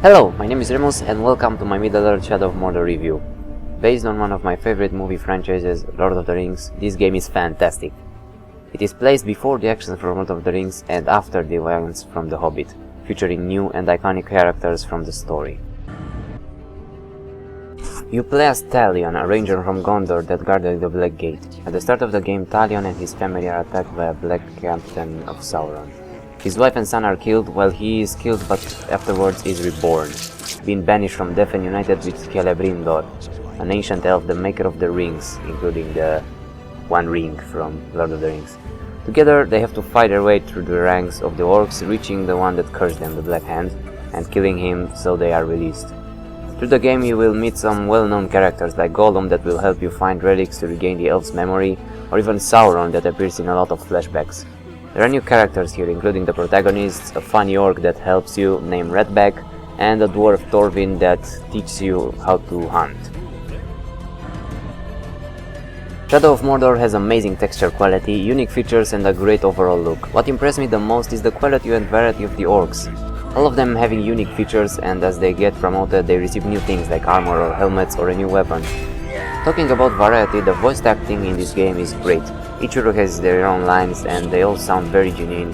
Hello, my name is Remus and welcome to my Middle-earth Shadow of Mordor review. Based on one of my favorite movie franchises, Lord of the Rings, this game is fantastic. It is placed before the actions from Lord of the Rings and after the events from The Hobbit, featuring new and iconic characters from the story. You play as Talion, a ranger from Gondor that guarded the Black Gate. At the start of the game, Talion and his family are attacked by a Black Captain of Sauron. His wife and son are killed, while he is killed but afterwards is reborn, being banished from death and united with Celebrimbor, an ancient elf, the maker of the rings, including the One Ring from Lord of the Rings. Together they have to fight their way through the ranks of the orcs, reaching the one that cursed them, the Black Hand, and killing him so they are released. Through the game you will meet some well-known characters like Gollum that will help you find relics to regain the elf's memory, or even Sauron that appears in a lot of flashbacks. There are new characters here, including the protagonists, a funny orc that helps you named Redback, and a dwarf Thorvin that teaches you how to hunt. Shadow of Mordor has amazing texture quality, unique features and a great overall look. What impressed me the most is the quality and variety of the orcs. All of them having unique features, and as they get promoted they receive new things like armor or helmets or a new weapon. Talking about variety, the voice acting in this game is great. Each hero has their own lines and they all sound very genuine.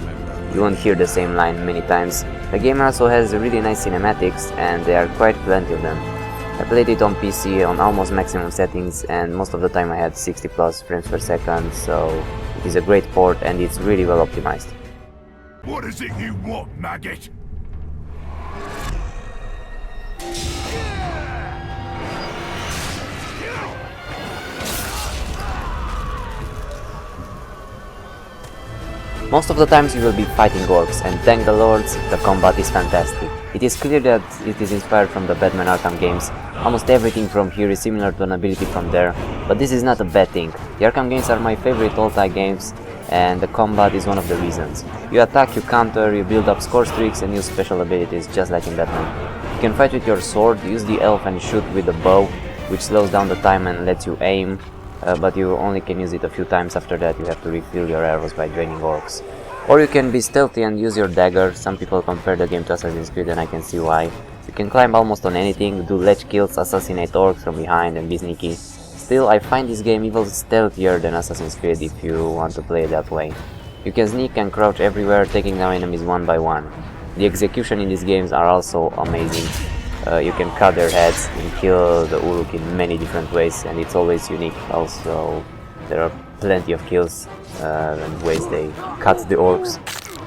You won't hear the same line many times. The game also has really nice cinematics and there are quite plenty of them. I played it on PC on almost maximum settings and most of the time I had 60 plus frames per second, so it is a great port and it's really well optimized. What is it you want, maggot? Most of the times you will be fighting orcs, and thank the lords, the combat is fantastic. It is clear that it is inspired from the Batman Arkham games. Almost everything from here is similar to an ability from there, but this is not a bad thing. The Arkham games are my favorite all-time games, and the combat is one of the reasons. You attack, you counter, you build up score streaks and use special abilities just like in Batman. You can fight with your sword, use the elf and shoot with the bow, which slows down the time and lets you aim. But you only can use it a few times. After that you have to refill your arrows by draining orcs. Or you can be stealthy and use your dagger. Some people compare the game to Assassin's Creed and I can see why. You can climb almost on anything, do ledge kills, assassinate orcs from behind and be sneaky. Still, I find this game even stealthier than Assassin's Creed if you want to play it that way. You can sneak and crouch everywhere, taking down enemies one by one. The execution in these games are also amazing. You can cut their heads and kill the Uruk in many different ways, and it's always unique. Also, there are plenty of kills and ways they cut the orcs.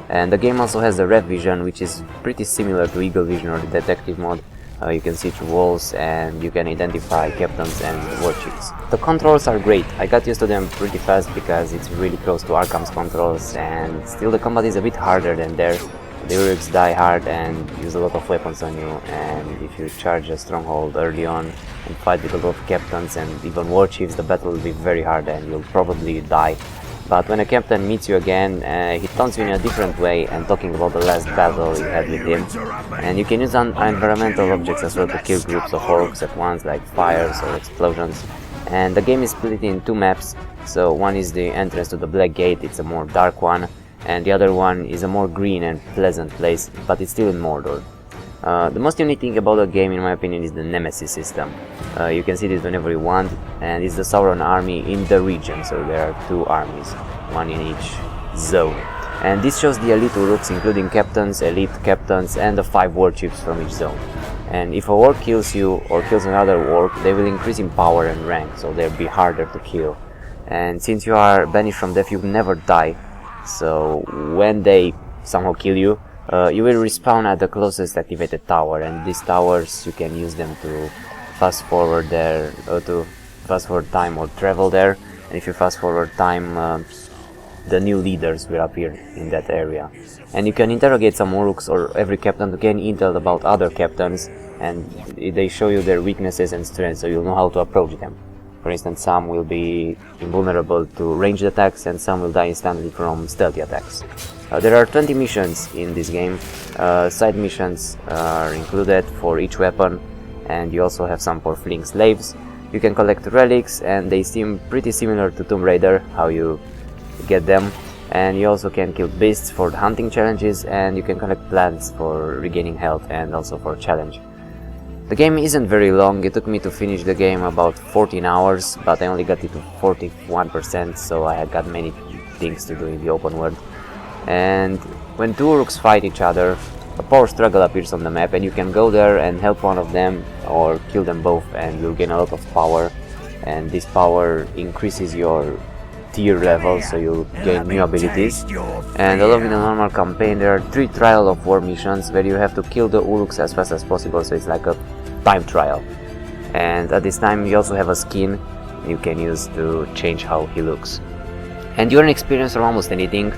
And the game also has the Red Vision, which is pretty similar to Eagle Vision or the Detective mode. You can see through walls and you can identify captains and war chiefs. The controls are great. I got used to them pretty fast because it's really close to Arkham's controls, and still the combat is a bit harder than there. The Uruks die hard and use a lot of weapons on you, and if you charge a stronghold early on and fight with a lot of captains and even war chiefs, the battle will be very hard and you'll probably die. But when a captain meets you again, he taunts you in a different way, and talking about the last battle you had with him. And you can use environmental objects as well to kill groups of orcs at once, like fires or explosions. And the game is split in two maps, so one is the entrance to the Black Gate, it's a more dark one. And the other one is a more green and pleasant place, but it's still in Mordor. The most unique thing about the game, in my opinion, is the Nemesis system. You can see this whenever you want, and it's the Sauron army in the region, so there are two armies, one in each zone. And this shows the elite Uruks, including captains, elite captains, and the 5 war chiefs from each zone. And if a orc kills you or kills another orc, they will increase in power and rank, so they'll be harder to kill. And since you are banished from death, you never die. So when they somehow kill you, you will respawn at the closest activated tower, and these towers you can use them to fast forward there, or to fast forward time or travel there. And if you fast forward time, the new leaders will appear in that area. And you can interrogate some Uruks or every captain to gain intel about other captains, and they show you their weaknesses and strengths, so you'll know how to approach them. For instance, some will be invulnerable to ranged attacks and some will die instantly from stealthy attacks. There are 20 missions in this game. Side missions are included for each weapon, and you also have some for fleeing slaves. You can collect relics and they seem pretty similar to Tomb Raider, how you get them. and you also can kill beasts for the hunting challenges, and you can collect plants for regaining health and also for challenge. The game isn't very long. It took me to finish the game about 14 hours, but I only got it to 41%, so I had got many things to do in the open world. And when two Uruks fight each other, a power struggle appears on the map, and you can go there and help one of them or kill them both, and you'll gain a lot of power. And this power increases your tier level, so you gain new abilities. And along in the normal campaign, there are 3 trial of war missions where you have to kill the Uruks as fast as possible, so it's like a time trial. And at this time you also have a skin you can use to change how he looks. And you earn experience from almost anything.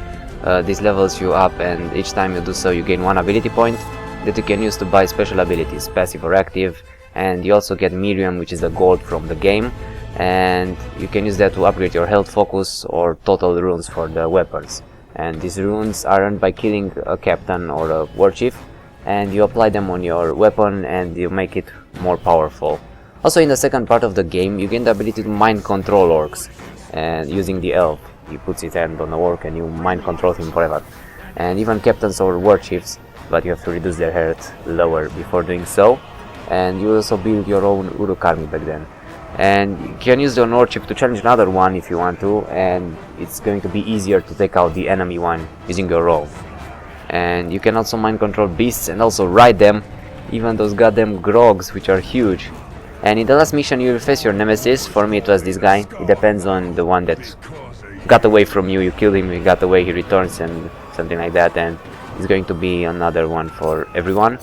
This levels you up, and each time you do so you gain 1 ability point that you can use to buy special abilities, passive or active. And you also get Miriam, which is the gold from the game, and you can use that to upgrade your health, focus or total runes for the weapons. And these runes are earned by killing a captain or a war chief, and you apply them on your weapon and you make it more powerful. Also in the second part of the game you gain the ability to mind control orcs, and using the elf. He puts his hand on the orc and you mind control him forever. And even captains or war chiefs, but you have to reduce their health lower before doing so. And you also build your own Uruk army back then. And you can use the Nord chip to challenge another one if you want to, and it's going to be easier to take out the enemy one using your roll. And you can also mind control beasts and also ride them, even those goddamn grogs, which are huge. And in the last mission you will face your nemesis. For me it was this guy. It depends on the one that got away from you. You kill him, he got away, he returns, and something like that. And it's going to be another one for everyone.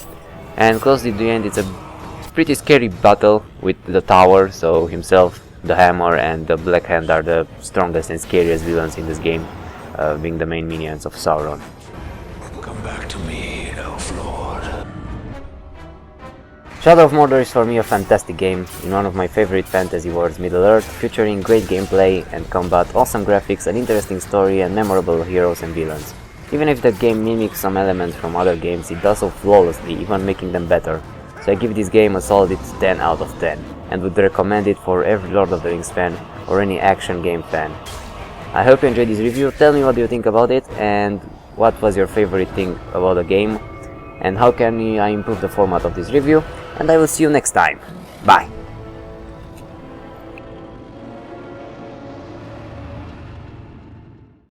And close to the end it's a pretty scary battle with the tower, so himself, the hammer and the black hand are the strongest and scariest villains in this game, being the main minions of Sauron. Come back to me, Elf Lord. Shadow of Mordor is for me a fantastic game, in one of my favorite fantasy worlds, Middle-earth, featuring great gameplay and combat, awesome graphics, an interesting story and memorable heroes and villains. Even if the game mimics some elements from other games, it does so flawlessly, even making them better. So I give this game a solid 10 out of 10, and would recommend it for every Lord of the Rings fan or any action game fan. I hope you enjoyed this review. Tell me what you think about it, and what was your favorite thing about the game, and how can I improve the format of this review, and I will see you next time. Bye!